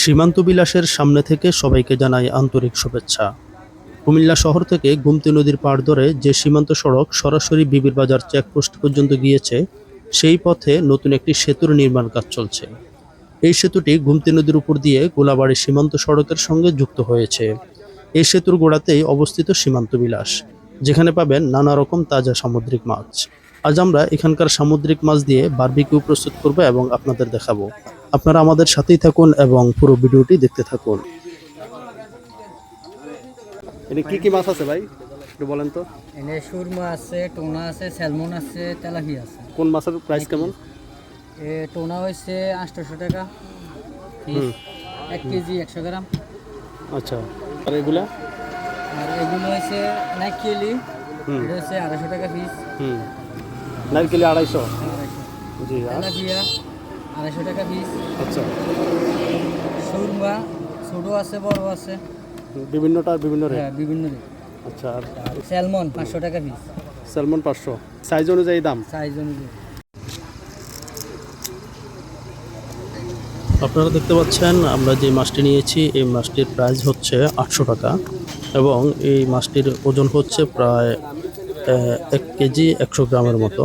সীমান্ত বিলাসের সামনে থেকে সবাইকে জানাই আন্তরিক শুভেচ্ছা। কুমিল্লা শহর থেকে গোমতী নদীর পাড় ধরে যে সীমান্ত সড়ক সরাসরি বিবিরবাজার চেকপোস্ট পর্যন্ত গিয়েছে, সেই পথে নতুন একটি সেতুর নির্মাণ কাজ চলছে। এই সেতুটি গোমতী নদীর উপর দিয়ে গোলাবাড়ী সীমান্ত সড়কের সঙ্গে যুক্ত হয়েছে। এই সেতুর গোড়াতেই অবস্থিত সীমান্ত বিলাস, যেখানে পাবেন নানা রকম তাজা সামুদ্রিক মাছ। আজ আমরা এখানকার সামুদ্রিক মাছ দিয়ে বারবিকিউ প্রস্তুত করব এবং আপনাদের দেখাবো। আপনারা আমাদের সাথেই থাকুন এবং পুরো ভিডিওটি দেখতে থাকুন। এটা কি কি মাছ আছে ভাই, একটু বলেন তো। এনে সুরমা আছে, টোনা আছে, স্যালমন আছে, তেলাপিয়া আছে। কোন মাছের প্রাইস কেমন? টোনা হয়েছে 800 টাকা পিস, 1 কেজি 100 গ্রাম। আচ্ছা, আর এগুলা? আর এগুলো হয়েছে নাইকেলি, এটা হচ্ছে 250 টাকা পিস। নারকেলি 250? জি। আর তেলাপিয়া 250 টাকা পিস। আচ্ছা, সুরমা ছোট আছে, বড় আছে, বিভিন্নটার বিভিন্ন রেট? হ্যাঁ, বিভিন্ন রেট। আচ্ছা, আর স্যালমন 500 টাকা পিস। স্যালমন 500, সাইজ অনুযায়ী দাম? সাইজ অনুযায়ী। আপনারা দেখতে পাচ্ছেন আমরা যে মাছটি নিয়েছি, এই মাছটির প্রাইস হচ্ছে 800 টাকা এবং এই মাছটির ওজন হচ্ছে প্রায় 1 কেজি 100 গ্রামের মতো।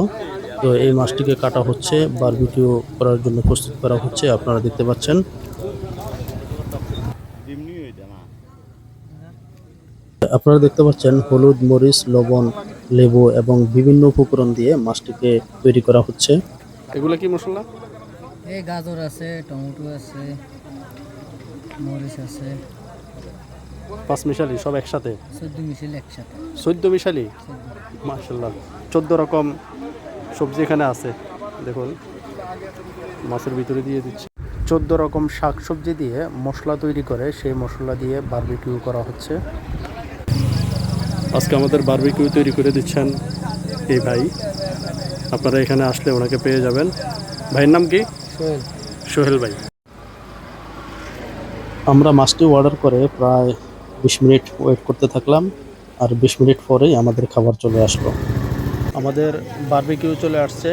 তো এই মাছটিকে কাটা হচ্ছে, বারবিকিউ করার জন্য প্রস্তুত করা হচ্ছে। আপনারা দেখতে পাচ্ছেন হলুদ, মরিচ, লবণ, লেবু এবং বিভিন্ন উপকরণ দিয়ে মাছটিকে তৈরি করা হচ্ছে। এগুলো কি মশলা? এই গাজর আছে, টমেটো আছে, মরিচ আছে, 5 মিশালি সব একসাথে? 14 মিশালি একসাথে। 14 মিশালি? মাশাআল্লাহ, 14 রকম সবজি এখানে আছে। দেখুন মাছের ভিতরে দিয়ে দিচ্ছে। 14 রকম শাক সবজি দিয়ে মশলা তৈরি করে, সেই মশলা দিয়ে বারবিকিউ করা হচ্ছে। আজকে আমাদের বারবিকিউ তৈরি করে দিচ্ছেন এই ভাই। আপনারা এখানে আসলে ওনাকে পেয়ে যাবেন। ভাইয়ের নাম কি? সোহেল ভাই। আমরা মাছটি অর্ডার করে প্রায় 20 মিনিট ওয়েট করতে থাকলাম, আর 20 মিনিট পরেই আমাদের খাবার চলে আসলো। আমাদের বারবিকিউ চলে আসছে।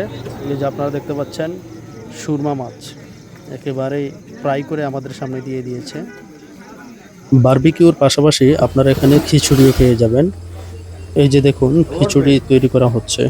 এই যে আপনারা দেখতে পাচ্ছেন সুরমা মাছ একেবারেই ফ্রাই করে আমাদের সামনে দিয়ে দিয়েছে। বারবিকিউর পাশাপাশি আপনারা এখানে খিচুড়িও পেয়ে যাবেন। এই যে দেখুন, খিচুড়ি তৈরি করা হচ্ছে।